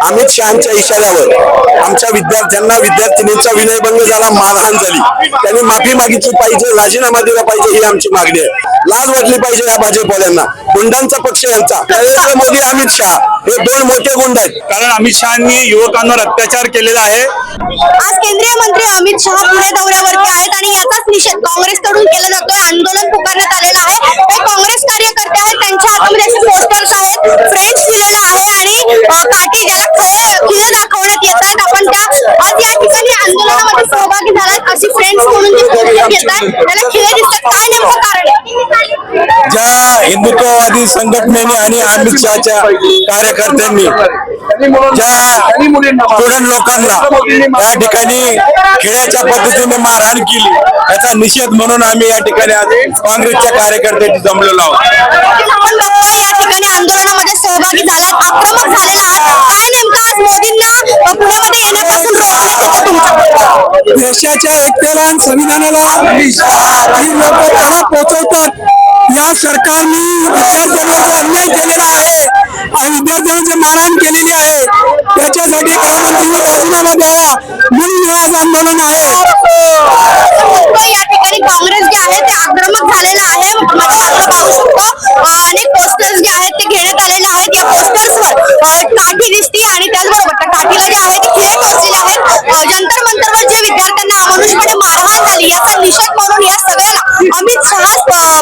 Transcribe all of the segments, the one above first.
अमित शहाच्या इशाऱ्यावर आमच्या विद्यार्थ्यांना विद्यार्थिनींचा विनयभंग झाला, मारहाण झाली, त्यांनी माफी मागितली पाहिजे, राजीनामा दिला पाहिजे ही आमची मागणी आहे. लाज वाटली पाहिजे या भाजपवाल्यांना, गुंडांचा पक्ष यांचा. नरेंद्र मोदी, अमित शहा हे दोन मोठे गुंड आहेत. कारण अमित शहानी युवकांवर अत्याचार केलेला आहे. आज केंद्रीय मंत्री अमित शहा पुणे दौऱ्यावरती आहेत आणि याचाच निषेध काँग्रेसकडून केला जातोय. आंदोलन पुकारण्यात आलेलं आहे. काही काँग्रेस कार्यकर्ते आहेत, त्यांच्या हातामध्ये असे पोस्टर्स आहेत, फ्रेंच लिहिलेलं आहे आणि काठी ज्याला खिळे दाखवण्यात येतात. आपण त्या आज या ठिकाणी आंदोलनामध्ये सहभागी झालात, अशी फ्रेंड्स म्हणून जे पोस्टर घेतात त्याला खिळे दिसतात. काय नेमकं कारण आहे? ज्या हिंदुत्ववादी संघटनेने आणि अमित शहाच्या कार्यकर्त्यांनी ज्या स्टुडंट लोकांना या ठिकाणी खेळाच्या पद्धतीने मारहाण केली, याचा निषेध म्हणून आम्ही या ठिकाणी आज काँग्रेसच्या कार्यकर्त्यांनी जमलेलो आहोत. आपण बघतोय या ठिकाणी आंदोलनामध्ये सहभागी झालात, आक्रमक झालेला आहात. काय नेमकं आज मोदींना पुण्यामध्ये येण्यापासून रोखलं तुमच्या? देशाच्या एकतेला आणि संविधानाला काही लोक त्याला पोचवतात. या सरकारने विद्यार्थ्यांवर अन्याय केलेला आहे आणि विद्यार्थ्यांची मारहाण केलेली आहे. त्याच्यासाठी गृहमंत्र्यांनी राजीनामा द्यावा म्हणून हे आज आंदोलन आहे. या ठिकाणी काँग्रेस जे आहे ते आक्रमक झालेलं आहे. आपण पाहू शकतो अनेक पोस्टर्स जे आहेत ते घेण्यात आलेले आहेत. या पोस्टर्सवर काठी दिसते आणि त्याचबरोबर त्या काठीला जे आहे ते खिळे टोचलेले आहेत. जंतर मंतरवर जे विद्यार्थ्यांना अमानुषपणे मारहाण झाली याचा निषेध म्हणून या सगळ्याला अमित शहा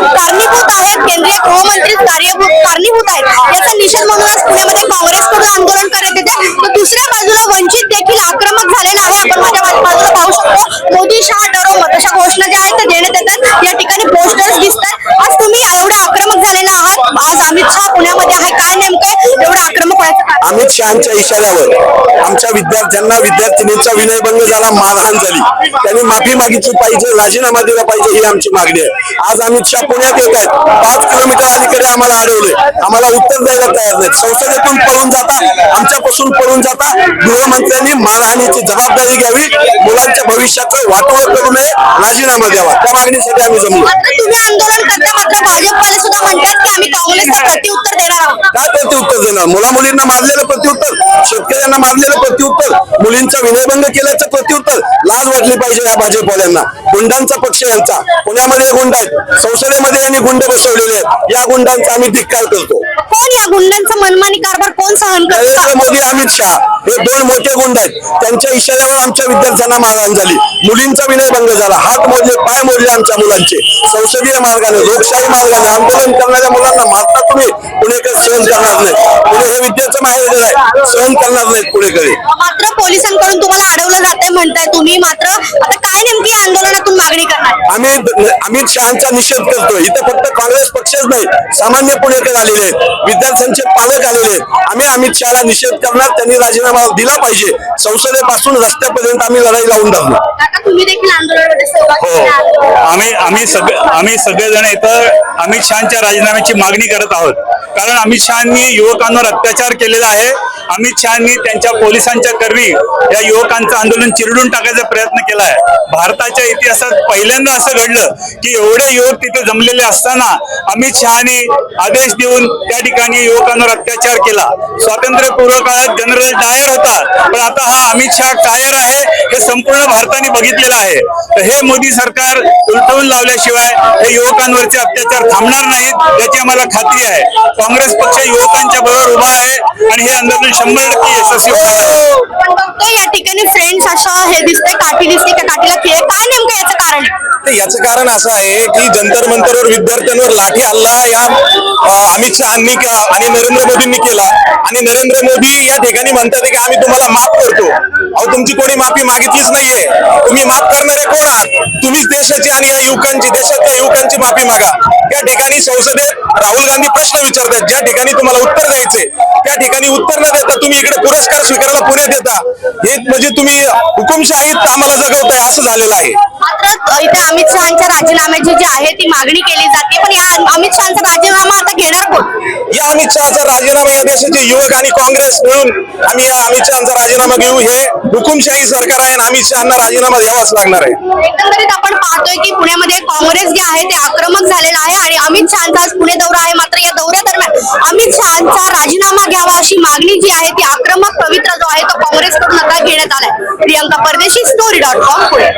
कारणीभूत आहेत, केंद्रीय गृहमंत्री कारणीभूत आहेत. याचा निषेध म्हणूनच पुण्यामध्ये काँग्रेसकडून आंदोलन करण्यात येते. तर दुसऱ्या बाजूला वंचित देखील आक्रमक झालेला आहे. आपण माझ्या बाजूला पाहू शकतो मोदी शहा डरो मत अशा घोषणा ज्या आहेत त्या देण्यात येतात. या ठिकाणी पोस्टर्स दिसतात. आज तुम्ही एवढे आक्रमक झालेला आहात. आज अमित शहा पुण्यामध्ये आहे. काय नेमकं एवढं आक्रमक व्हायचं कारण? अमित शहाच्या इशाऱ्यावर आमच्या विद्यार्थ्यांना विद्यार्थिनींचा विनयभंग झाला, मारहाण झाली, त्यांनी माफी मागितली पाहिजे, राजीनामा दिला पाहिजे ही आमची मागणी आहे. आज अमित शहा पुण्यात येत आहेत. 5 किलोमीटर अलीकडे आम्हाला अडवले, आम्हाला उत्तर द्यायला तयार नाहीत. संसदेतून पळून जाता, आमच्यापासून पळून जाता. गृहमंत्र्यांनी मारहाणीची जबाबदारी घ्यावी, मुलांच्या भविष्याचं वाटोळ करू नये, राजीनामा द्यावा. त्या मागणीसाठी आम्ही जमलो. तुम्ही आंदोलन करता, मात्र भाजपवाले सुद्धा म्हणतात की आम्ही काँग्रेसला प्रत्युत्तर देणार आहोत. काय प्रत्युत्तर देणार? मुलामुलींना मारलेलं प्रत्युत्तर, शेतकऱ्यांना मारलेलं प्रत्युत्तर, मुलींचा विनयभंग केल्याचं प्रत्युत्तर. लाज वाटली पाहिजे या भाजपवाल्यांना, गुंडांचा पक्ष यांचा. पुण्यामध्ये गुंड आहेत, संसदेमध्ये यांनी गुंड बसवलेले आहेत. या गुंडांचा आम्ही धिक्कार करतो. कोण या गुंडांचा मनमानी कारभार कोण सहन करतो? नरेंद्र मोदी, अमित शहा हे दोन मोठे गुंड आहेत. त्यांच्या इशाऱ्यावर आमच्या विद्यार्थ्यांना मारहाण झाली, मुलींचा विनयभंग झाला, हात मोडले, पाय मोडले आमच्या मुलांचे. संसदीय मार्गाने, लोकशाही मार्गाने आंदोलन करणाऱ्या मुलांना मारता तुम्ही पुणेकर सहन करणार नाही. पुणे हे विद्याचं माहेर आहे, सहन करणार नाहीत पुणेकरी. मात्र पोलिसांकडून तुम्हाला अडवलं जातंय म्हणताय तुम्ही. मात्र आता काय नेमकी आंदोलनातून मागणी करणार? आम्ही अमित शहाचा निषेध करतोय. इथे फक्त काँग्रेस पक्षच नाही, सामान्य पुणेकर आलेले आहेत, विद्यार्थ्यांचे पालक आलेले आहेत. आम्ही अमित शहाला निषेध करणार, त्यांनी राजीनामा दिला पाहिजे. संसदेपासून रस्त्यापर्यंत आम्ही लढाई लावून धरलो. तुम्ही देखील आंदोलनामध्ये सहभागी हो, आम्ही सगळेजण इथं अमित शहाच्या राजीनाम्याची मागणी करत आहोत. कारण अमित शहानी युवकांवर अत्याचार केलेला आहे. अमित शहानी त्यांच्या पोलिसांच्या करवी या युवकांचं आंदोलन चिरडून टाकायचा प्रयत्न केला आहे. भारताच्या इतिहासात पहिल्यांदा असं घडलं की एवढे युवक तिथे जमलेले असताना अमित शहानी आदेश देऊन त्या ठिकाणी युवकांवर अत्याचार केला. स्वातंत्र्यपूर्व काळात जनरल डायर होता, पण आता हा अमित शहा टायर आहे हे संपूर्ण भारताने बघितलेलं आहे. तर हे मोदी सरकार उलटवून लावल्याशिवाय हे युवकांवरचे अत्याचार थांबणार नाहीत याची आम्हाला खात्री आहे. काँग्रेस पक्ष युवकांच्या बरोबर उभा आहे आणि हे आंदोलन 100% यशस्वी होणार. या ठिकाणी फ्रेंड्स असं हे दिसतंय, काठी दिसते, त्या काठीला खिळे. काय नेमकं याचं कारण आहे? याचं कारण असं आहे की जंतर मंतरवर विद्यार्थ्यांवर लाठी हल्ला या अमित शहानी आणि नरेंद्र मोदींनी केला. आणि नरेंद्र मोदी या ठिकाणी म्हणतात की आम्ही तुम्हाला माफ करतो. अहो, तुमची कोणी माफी मागितलीच नाहीये. तुम्ही माफ करणारे कोण आहात? तुम्हीच देशाची आणि या युवकांची, देशाच्या युवकांची माफी मागा. त्या ठिकाणी संसदेत राहुल गांधी प्रश्न विचारतात, ज्या ठिकाणी तुम्हाला उत्तर द्यायचे त्या ठिकाणी उत्तर न देता तुम्ही इकडे पुरस्कार स्वीकारायला पुण्यात येता. हे म्हणजे तुम्ही हुकुमशाहीत आम्हाला जगवताय असं झालेलं आहे. मात्र इथे अमित शहाच्या राजीनाम्याची जी आहे ती मागणी केली जाते, पण या अमित शहाचा राजीनामा आता घेणार कोण? या अमित शहाचा राजीनामा या देशाचे युवक आणि काँग्रेस मिळून आम्ही या अमित शहाचा राजीनामा घेऊ. हे हुकुमशाही सरकार आहे आणि अमित शहाना राजीनामा द्यावाच लागणार आहे. एकंदरीत आपण पाहतोय की पुण्यामध्ये काँग्रेस जे आहे ते आक्रमक झालेलं आहे आणि अमित शहाचा आज पुणे दौरा आहे. मात्र या दौऱ्यादरम्यान अमित शहाचा राजीनामा घ्यावा अशी मागणी जी आहे ती आक्रमक पवित्रा जो आहे तो काँग्रेसकडून आता घेण्यात आलाय. प्रियंका परदेशी, story.com पुणे.